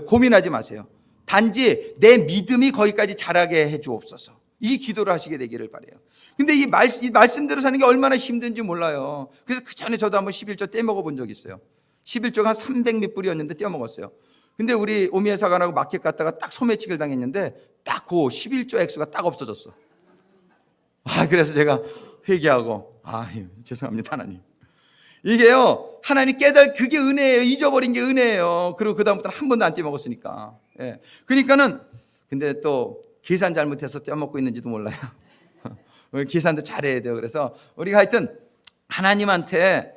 Speaker 1: 고민하지 마세요. 단지 내 믿음이 거기까지 자라게 해 주옵소서. 이 기도를 하시게 되기를 바라요. 근데 이 말씀대로 사는 게 얼마나 힘든지 몰라요. 그래서 그 전에 저도 한번 11조 떼먹어 본 적 있어요. 11조가 한 300몇 불이었는데 떼먹었어요. 근데 우리 오미에사관하고 마켓 갔다가 딱 소매치기를 당했는데 딱 그 11조 액수가 딱 없어졌어. 그래서 제가 회개하고 죄송합니다 하나님. 이게요, 하나님 그게 은혜예요. 잊어버린 게 은혜예요. 그리고 그다음부터는 한 번도 안 떼먹었으니까. 예. 그러니까는, 근데 또 계산 잘못해서 떼먹고 있는지도 몰라요. 계산도 잘해야 돼요. 그래서 우리가 하여튼 하나님한테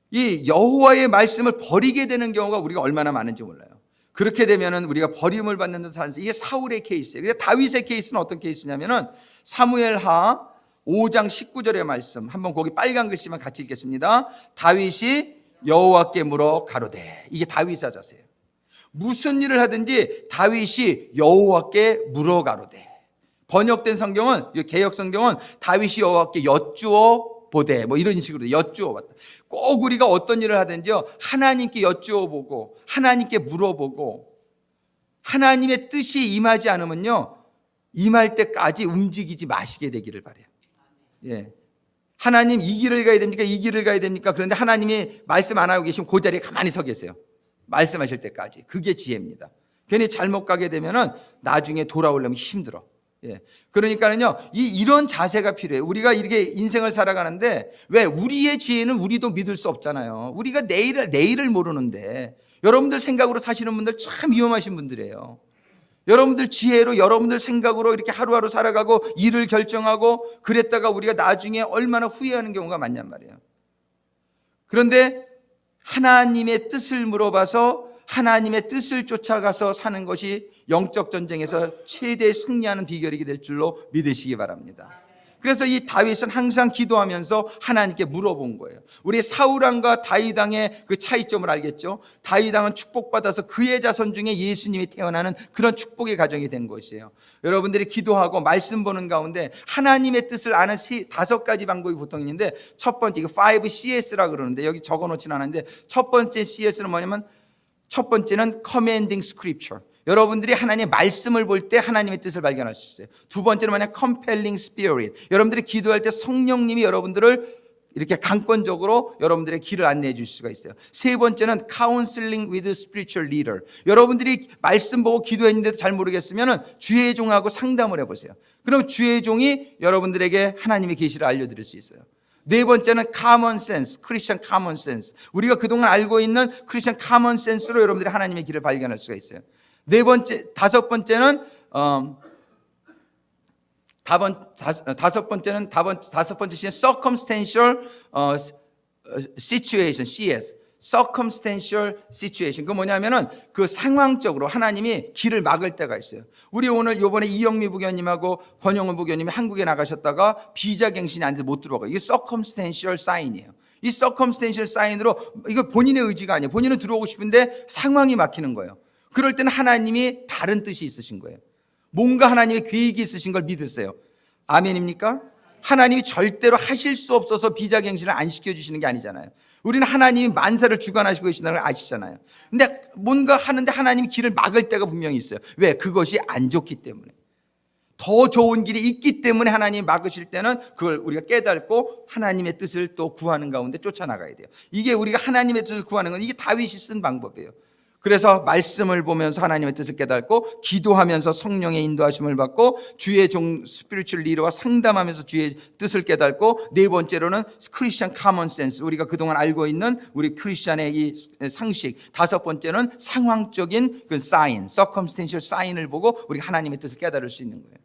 Speaker 1: 이 여호와의 말씀을 버리게 되는 경우가 우리가 얼마나 많은지 몰라요. 그렇게 되면은 우리가 버림을 받는 듯 하는, 이게 사울의 케이스예요. 근데 다윗의 케이스는 어떤 케이스냐면은 사무엘하 5장 19절의 말씀, 한번 거기 빨간 글씨만 같이 읽겠습니다. 다윗이 여호와께 물어 가로되. 이게 다윗의 자세예요. 무슨 일을 하든지 다윗이 여호와께 물어 가로되. 번역된 성경은, 개역 성경은 다윗이 여호와께 여쭈어 보되, 뭐 이런 식으로 여쭈어 봤다. 꼭 우리가 어떤 일을 하든지요, 하나님께 여쭈어 보고 하나님께 물어보고 하나님의 뜻이 임하지 않으면요, 임할 때까지 움직이지 마시게 되기를 바라요. 예. 하나님 이 길을 가야 됩니까? 이 길을 가야 됩니까? 그런데 하나님이 말씀 안 하고 계시면 그 자리에 가만히 서 계세요. 말씀하실 때까지. 그게 지혜입니다. 괜히 잘못 가게 되면은 나중에 돌아오려면 힘들어. 예. 그러니까는요, 이런 자세가 필요해요. 우리가 이렇게 인생을 살아가는데, 왜 우리의 지혜는 우리도 믿을 수 없잖아요. 우리가 내일을 모르는데, 여러분들 생각으로 사시는 분들 참 위험하신 분들이에요. 여러분들 지혜로, 여러분들 생각으로 이렇게 하루하루 살아가고 일을 결정하고 그랬다가 우리가 나중에 얼마나 후회하는 경우가 많냔 말이에요. 그런데 하나님의 뜻을 물어봐서 하나님의 뜻을 쫓아가서 사는 것이 영적 전쟁에서 최대 승리하는 비결이 될 줄로 믿으시기 바랍니다. 그래서 이 다윗은 항상 기도하면서 하나님께 물어본 거예요. 우리 사울왕과 다윗왕의 그 차이점을 알겠죠? 다윗왕은 축복받아서 그의 자손 중에 예수님이 태어나는 그런 축복의 가정이 된 것이에요. 여러분들이 기도하고 말씀 보는 가운데 하나님의 뜻을 아는 5가지 방법이 보통 있는데, 첫 번째, 이거 5CS라고 그러는데 여기 적어놓지는 않았는데, 첫 번째 CS는 뭐냐면, 첫 번째는 commanding scripture. 여러분들이 하나님의 말씀을 볼 때 하나님의 뜻을 발견할 수 있어요. 두 번째는 뭐냐, compelling spirit. 여러분들이 기도할 때 성령님이 여러분들을 이렇게 강권적으로 여러분들의 길을 안내해 주실 수가 있어요. 세 번째는 counseling with spiritual leader. 여러분들이 말씀 보고 기도했는데도 잘 모르겠으면 주의 종하고 상담을 해보세요. 그럼 주의 종이 여러분들에게 하나님의 계시를 알려드릴 수 있어요. 네 번째는 common sense, Christian common sense. 우리가 그동안 알고 있는 Christian common sense로 여러분들이 하나님의 길을 발견할 수가 있어요. 다섯 번째는 circumstantial situation, CS. circumstantial situation. 그 뭐냐면은 그 상황적으로 하나님이 길을 막을 때가 있어요. 우리 오늘 요번에 이영미 부교님하고 권영훈 부교님이 한국에 나가셨다가 비자갱신이 안 돼서 못 들어가요. 이게 circumstantial sign이에요. 이 circumstantial sign으로, 이거 본인의 의지가 아니에요. 본인은 들어오고 싶은데 상황이 막히는 거예요. 그럴 때는 하나님이 다른 뜻이 있으신 거예요. 뭔가 하나님의 계획이 있으신 걸 믿으세요. 아멘입니까? 하나님이 절대로 하실 수 없어서 비자갱신을 안 시켜주시는 게 아니잖아요. 우리는 하나님이 만사를 주관하시고 계신다는 걸 아시잖아요. 근데 뭔가 하는데 하나님이 길을 막을 때가 분명히 있어요. 왜? 그것이 안 좋기 때문에. 더 좋은 길이 있기 때문에 하나님이 막으실 때는 그걸 우리가 깨닫고 하나님의 뜻을 또 구하는 가운데 쫓아나가야 돼요. 이게 우리가 하나님의 뜻을 구하는 건, 이게 다윗이 쓴 방법이에요. 그래서 말씀을 보면서 하나님의 뜻을 깨닫고, 기도하면서 성령의 인도하심을 받고, 주의 종 스피리추얼 리더와 상담하면서 주의 뜻을 깨닫고, 네 번째로는 크리스천 카먼 센스, 우리가 그동안 알고 있는 우리 크리스천의 이 상식, 다섯 번째는 상황적인 그 사인, 서컴스텐셜 사인을 보고 우리가 하나님의 뜻을 깨달을 수 있는 거예요.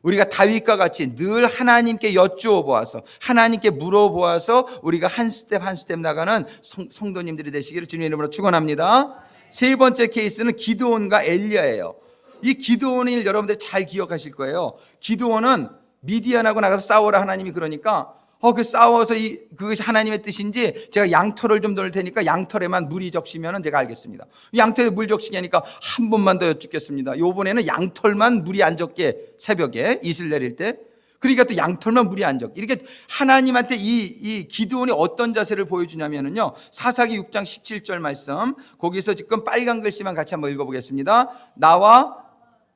Speaker 1: 우리가 다윗과 같이 늘 하나님께 여쭈어 보아서, 하나님께 물어보아서 우리가 한 스텝 한 스텝 나가는 성도님들이 되시기를 주님의 이름으로 축원합니다. 세 번째 케이스는 기드온과 엘리야예요. 이 기드온을 여러분들 잘 기억하실 거예요. 기드온은 미디안하고 나가서 싸워라 하나님이 그러니까, 그 싸워서 그것이 하나님의 뜻인지 제가 양털을 좀 넣을 테니까 양털에만 물이 적시면 제가 알겠습니다. 양털에 물 적시게 하니까 한 번만 더 여쭙겠습니다. 요번에는 양털만 물이 안 적게 새벽에 이슬 내릴 때. 그러니까 또 양털만 물이 안 적게. 이렇게 하나님한테 이 기드온이 어떤 자세를 보여주냐면은요, 사사기 6장 17절 말씀, 거기서 지금 빨간 글씨만 같이 한번 읽어보겠습니다. 나와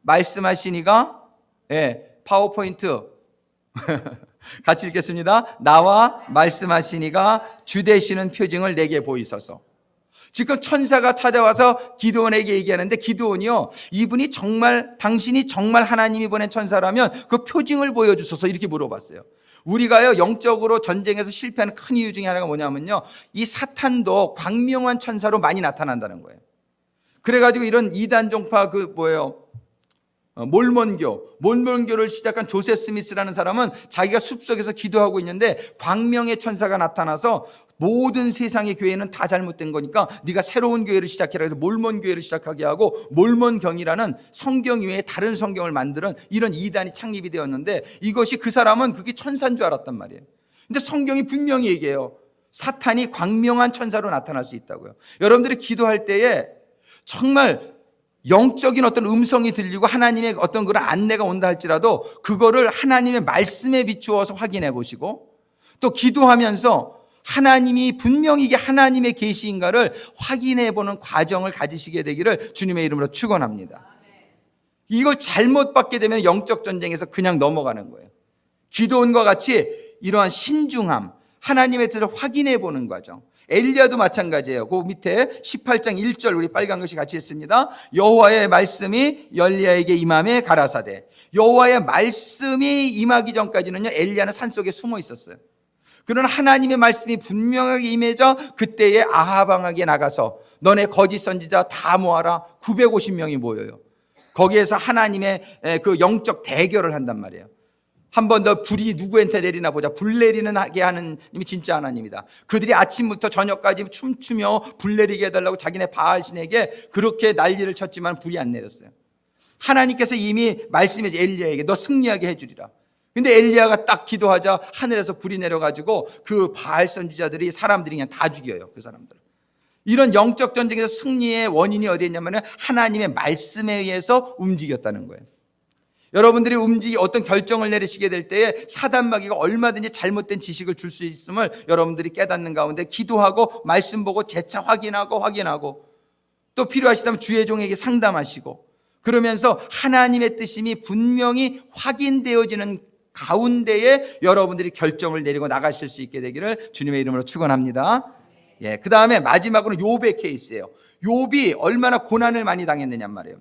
Speaker 1: 말씀하시니가, 파워포인트 같이 읽겠습니다. 나와 말씀하시니가 주 되시는 표징을 내게 보이소서. 지금 천사가 찾아와서 기드온에게 얘기하는데, 기드온이요, 이분이 정말, 당신이 정말 하나님이 보낸 천사라면 그 표징을 보여주소서, 이렇게 물어봤어요. 우리가요, 영적으로 전쟁에서 실패하는 큰 이유 중에 하나가 뭐냐면요, 이 사탄도 광명한 천사로 많이 나타난다는 거예요. 그래가지고 이런 이단 종파 몰몬교를 시작한 조셉 스미스라는 사람은 자기가 숲속에서 기도하고 있는데 광명의 천사가 나타나서 모든 세상의 교회는 다 잘못된 거니까 네가 새로운 교회를 시작해라 해서 몰몬 교회를 시작하게 하고, 몰몬경이라는 성경 외에 다른 성경을 만드는 이런 이단이 창립이 되었는데, 이것이 그 사람은 그게 천사인 줄 알았단 말이에요. 근데 성경이 분명히 얘기해요. 사탄이 광명한 천사로 나타날 수 있다고요. 여러분들이 기도할 때에 정말 영적인 어떤 음성이 들리고 하나님의 어떤 그런 안내가 온다 할지라도 그거를 하나님의 말씀에 비추어서 확인해 보시고, 또 기도하면서 하나님이 분명히 이게 하나님의 계시인가를 확인해 보는 과정을 가지시게 되기를 주님의 이름으로 축원합니다. 이걸 잘못 받게 되면 영적 전쟁에서 그냥 넘어가는 거예요. 기도원과 같이 이러한 신중함, 하나님의 뜻을 확인해 보는 과정. 엘리야도 마찬가지예요. 그 밑에 18장 1절 우리 빨간 글씨 같이 읽습니다. 여호와의 말씀이 엘리야에게 임함에 가라사대. 여호와의 말씀이 임하기 전까지는요, 엘리야는 산속에 숨어 있었어요. 그러나 하나님의 말씀이 분명하게 임해져 그때에 아합 왕에게 나가서 너네 거짓 선지자 다 모아라. 950명이 모여요. 거기에서 하나님의 그 영적 대결을 한단 말이에요. 한 번 더 불이 누구한테 내리나 보자. 불 내리는 하게 하는 님이 진짜 하나님이다. 그들이 아침부터 저녁까지 춤추며 불 내리게 해달라고 자기네 바알신에게 그렇게 난리를 쳤지만 불이 안 내렸어요. 하나님께서 이미 말씀해 엘리야에게 너 승리하게 해주리라. 근데 엘리야가 딱 기도하자 하늘에서 불이 내려가지고 그 바알 선지자들이 사람들이 그냥 다 죽여요. 그 사람들. 이런 영적 전쟁에서 승리의 원인이 어디에 있냐면 하나님의 말씀에 의해서 움직였다는 거예요. 여러분들이 어떤 결정을 내리시게 될 때에 사단마귀가 얼마든지 잘못된 지식을 줄 수 있음을 여러분들이 깨닫는 가운데 기도하고 말씀 보고 재차 확인하고 또 필요하시다면 주의 종에게 상담하시고, 그러면서 하나님의 뜻임이 분명히 확인되어지는 가운데에 여러분들이 결정을 내리고 나가실 수 있게 되기를 주님의 이름으로 축원합니다. 그 다음에 마지막으로는 욥의 케이스예요. 욥이 얼마나 고난을 많이 당했느냐 말이에요.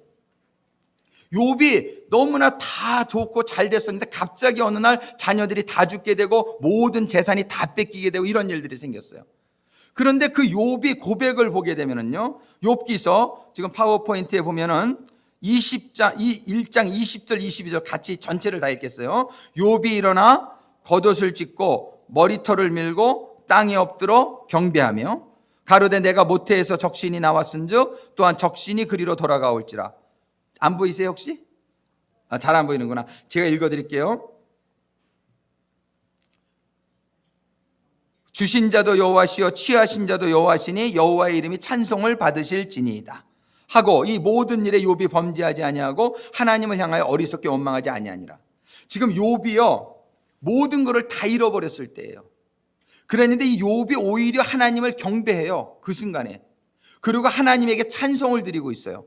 Speaker 1: 욥이 너무나 다 좋고 잘 됐었는데 갑자기 어느 날 자녀들이 다 죽게 되고 모든 재산이 다 뺏기게 되고 이런 일들이 생겼어요. 그런데 그 욥이 고백을 보게 되면은요, 욥기서 지금 파워포인트에 보면은 1장 20절 22절 같이 전체를 다 읽겠어요. 욥이 일어나 겉옷을 찢고 머리털을 밀고 땅에 엎드러 경배하며 가로되 내가 모태에서 적신이 나왔은즉 또한 적신이 그리로 돌아가올지라. 안 보이세요 혹시? 잘 안 보이는구나. 제가 읽어드릴게요. 주신 자도 여호와시요 취하신 자도 여호와시니 여호와의 이름이 찬송을 받으실지니이다 하고, 이 모든 일에 욥이 범죄하지 아니하고 하나님을 향하여 어리석게 원망하지 아니하니라. 지금 욥이요 모든 것을 다 잃어버렸을 때예요. 그랬는데 이 욥이 오히려 하나님을 경배해요. 그 순간에. 그리고 하나님에게 찬송을 드리고 있어요.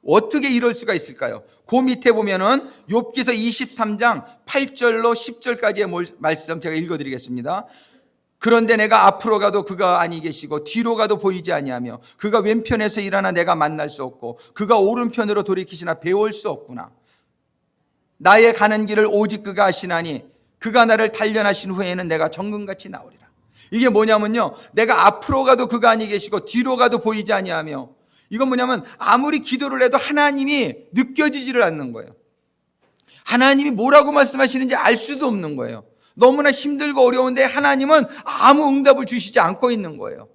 Speaker 1: 어떻게 이럴 수가 있을까요? 그 밑에 보면은 욥기서 23장 8절로 10절까지의 말씀 제가 읽어드리겠습니다. 그런데 내가 앞으로 가도 그가 아니 계시고 뒤로 가도 보이지 아니하며 그가 왼편에서 일하나 내가 만날 수 없고 그가 오른편으로 돌이키시나 배울 수 없구나. 나의 가는 길을 오직 그가 아시나니 그가 나를 단련하신 후에는 내가 정금같이 나오리라. 이게 뭐냐면요, 내가 앞으로 가도 그가 아니 계시고 뒤로 가도 보이지 아니하며, 이건 뭐냐면 아무리 기도를 해도 하나님이 느껴지지를 않는 거예요. 하나님이 뭐라고 말씀하시는지 알 수도 없는 거예요. 너무나 힘들고 어려운데 하나님은 아무 응답을 주시지 않고 있는 거예요.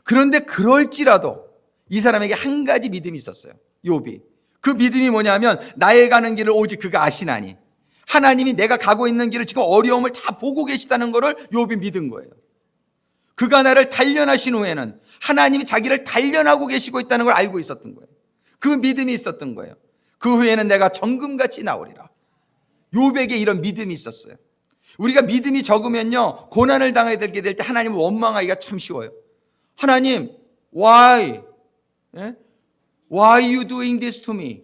Speaker 1: 그런데 그럴지라도 이 사람에게 한 가지 믿음이 있었어요. 욥이. 그 믿음이 뭐냐면 나의 가는 길을 오직 그가 아시나니, 하나님이 내가 가고 있는 길을 지금 어려움을 다 보고 계시다는 것을 욥이 믿은 거예요. 그가 나를 단련하신 후에는 하나님이 자기를 단련하고 계시고 있다는 걸 알고 있었던 거예요. 그 믿음이 있었던 거예요. 그 후에는 내가 정금같이 나오리라. 욥에게 이런 믿음이 있었어요. 우리가 믿음이 적으면요, 고난을 당하게 될 때 하나님을 원망하기가 참 쉬워요. 하나님, why? Why you doing this to me?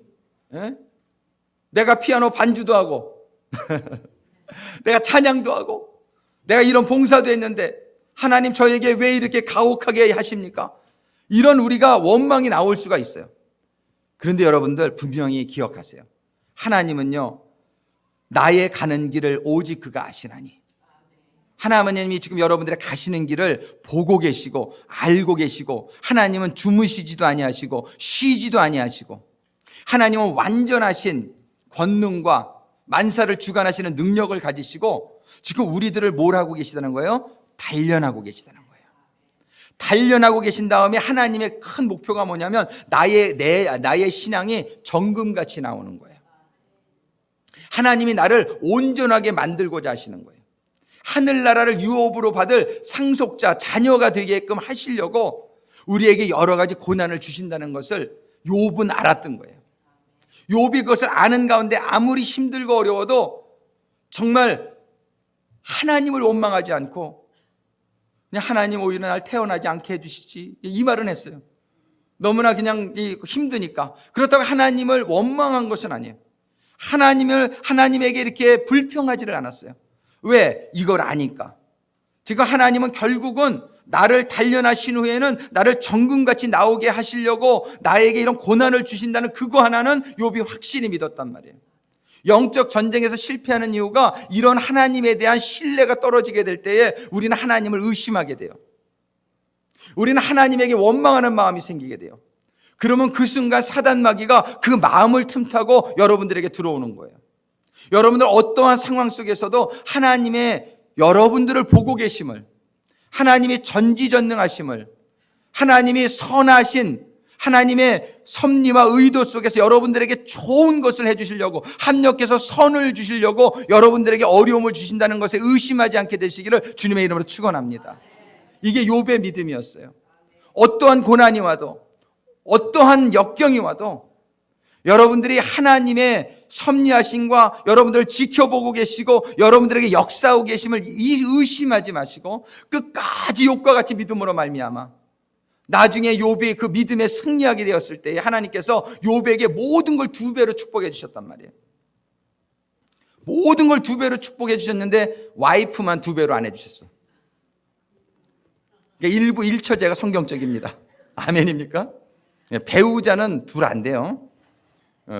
Speaker 1: 내가 피아노 반주도 하고 내가 찬양도 하고 내가 이런 봉사도 했는데 하나님 저에게 왜 이렇게 가혹하게 하십니까? 이런 우리가 원망이 나올 수가 있어요. 그런데 여러분들 분명히 기억하세요. 하나님은요, 나의 가는 길을 오직 그가 아시나니. 하나님이 지금 여러분들의 가시는 길을 보고 계시고 알고 계시고, 하나님은 주무시지도 아니하시고 쉬지도 아니하시고, 하나님은 완전하신 권능과 만사를 주관하시는 능력을 가지시고 지금 우리들을 뭘 하고 계시다는 거예요? 단련하고 계시다는 거예요. 단련하고 계신 다음에 하나님의 큰 목표가 뭐냐면 나의 신앙이 정금같이 나오는 거예요. 하나님이 나를 온전하게 만들고자 하시는 거예요. 하늘나라를 유업으로 받을 상속자, 자녀가 되게끔 하시려고 우리에게 여러 가지 고난을 주신다는 것을 욥은 알았던 거예요. 욥이 그것을 아는 가운데 아무리 힘들고 어려워도 정말 하나님을 원망하지 않고 그냥 하나님 오히려 날 태어나지 않게 해주시지, 이 말은 했어요. 너무나 그냥 힘드니까. 그렇다고 하나님을 원망한 것은 아니에요. 하나님에게 이렇게 불평하지를 않았어요. 왜? 이걸 아니까. 지금 하나님은 결국은 나를 단련하신 후에는 나를 정금같이 나오게 하시려고 나에게 이런 고난을 주신다는 그거 하나는 욥이 확실히 믿었단 말이에요. 영적 전쟁에서 실패하는 이유가 이런 하나님에 대한 신뢰가 떨어지게 될 때에 우리는 하나님을 의심하게 돼요. 우리는 하나님에게 원망하는 마음이 생기게 돼요. 그러면 그 순간 사단 마귀가 그 마음을 틈타고 여러분들에게 들어오는 거예요. 여러분들 어떠한 상황 속에서도 하나님의 여러분들을 보고 계심을, 하나님이 전지전능하심을, 하나님이 선하신 하나님의 섭리와 의도 속에서 여러분들에게 좋은 것을 해주시려고, 합력해서 선을 주시려고 여러분들에게 어려움을 주신다는 것에 의심하지 않게 되시기를 주님의 이름으로 축원합니다. 이게 욥의 믿음이었어요. 어떠한 고난이 와도, 어떠한 역경이 와도 여러분들이 하나님의 섭리하심과 여러분들을 지켜보고 계시고 여러분들에게 역사하고 계심을 의심하지 마시고 끝까지 욥과 같이 믿음으로 말미암아 나중에 욥이 그 믿음에 승리하게 되었을 때 하나님께서 욥에게 모든 걸 2배로 축복해 주셨단 말이에요. 모든 걸 2배로 축복해 주셨는데 와이프만 2배로 안 해주셨어. 그러니까 일부 일처제가 성경적입니다. 아멘입니까? 배우자는 둘 안 돼요.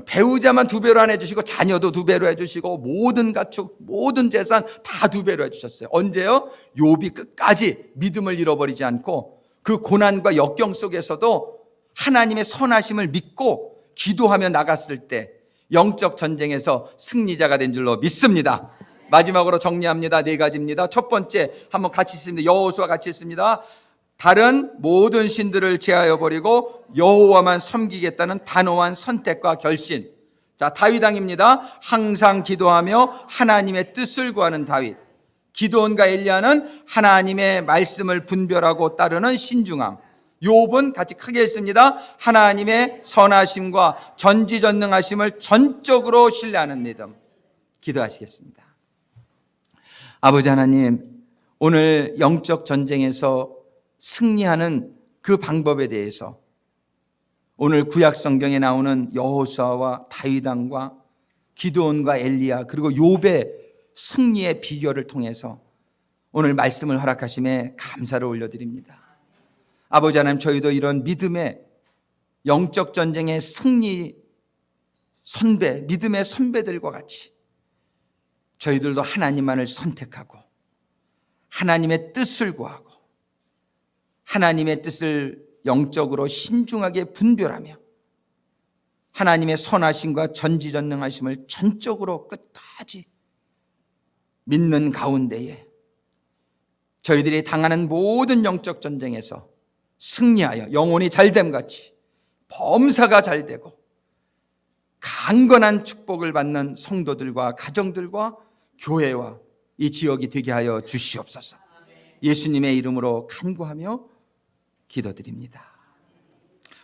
Speaker 1: 배우자만 2배로 안 해주시고 자녀도 2배로 해주시고 모든 가축, 모든 재산 다 2배로 해주셨어요. 언제요? 욥이 끝까지 믿음을 잃어버리지 않고 그 고난과 역경 속에서도 하나님의 선하심을 믿고 기도하며 나갔을 때 영적 전쟁에서 승리자가 된 줄로 믿습니다. 마지막으로 정리합니다. 4가지입니다. 첫 번째, 한번 같이 읽습니다. 여호수아 같이 읽습니다. 다른 모든 신들을 제하여 버리고 여호와만 섬기겠다는 단호한 선택과 결심. 자, 다윗 왕입니다. 항상 기도하며 하나님의 뜻을 구하는 다윗. 기드온과 엘리야는 하나님의 말씀을 분별하고 따르는 신중함. 욥은 같이 크게 읽습니다. 하나님의 선하심과 전지전능하심을 전적으로 신뢰하는 믿음. 기도하시겠습니다. 아버지 하나님, 오늘 영적 전쟁에서 승리하는 그 방법에 대해서 오늘 구약 성경에 나오는 여호수아와 다윗 왕과 기드온과 엘리야 그리고 욥의 승리의 비결을 통해서 오늘 말씀을 허락하심에 감사를 올려드립니다. 아버지 하나님, 저희도 이런 믿음의 영적 전쟁의 승리 선배, 믿음의 선배들과 같이 저희들도 하나님만을 선택하고 하나님의 뜻을 구하고 하나님의 뜻을 영적으로 신중하게 분별하며 하나님의 선하심과 전지전능하심을 전적으로 끝까지 믿는 가운데에 저희들이 당하는 모든 영적 전쟁에서 승리하여 영혼이 잘됨같이 범사가 잘되고 강건한 축복을 받는 성도들과 가정들과 교회와 이 지역이 되게 하여 주시옵소서. 예수님의 이름으로 간구하며 기도드립니다.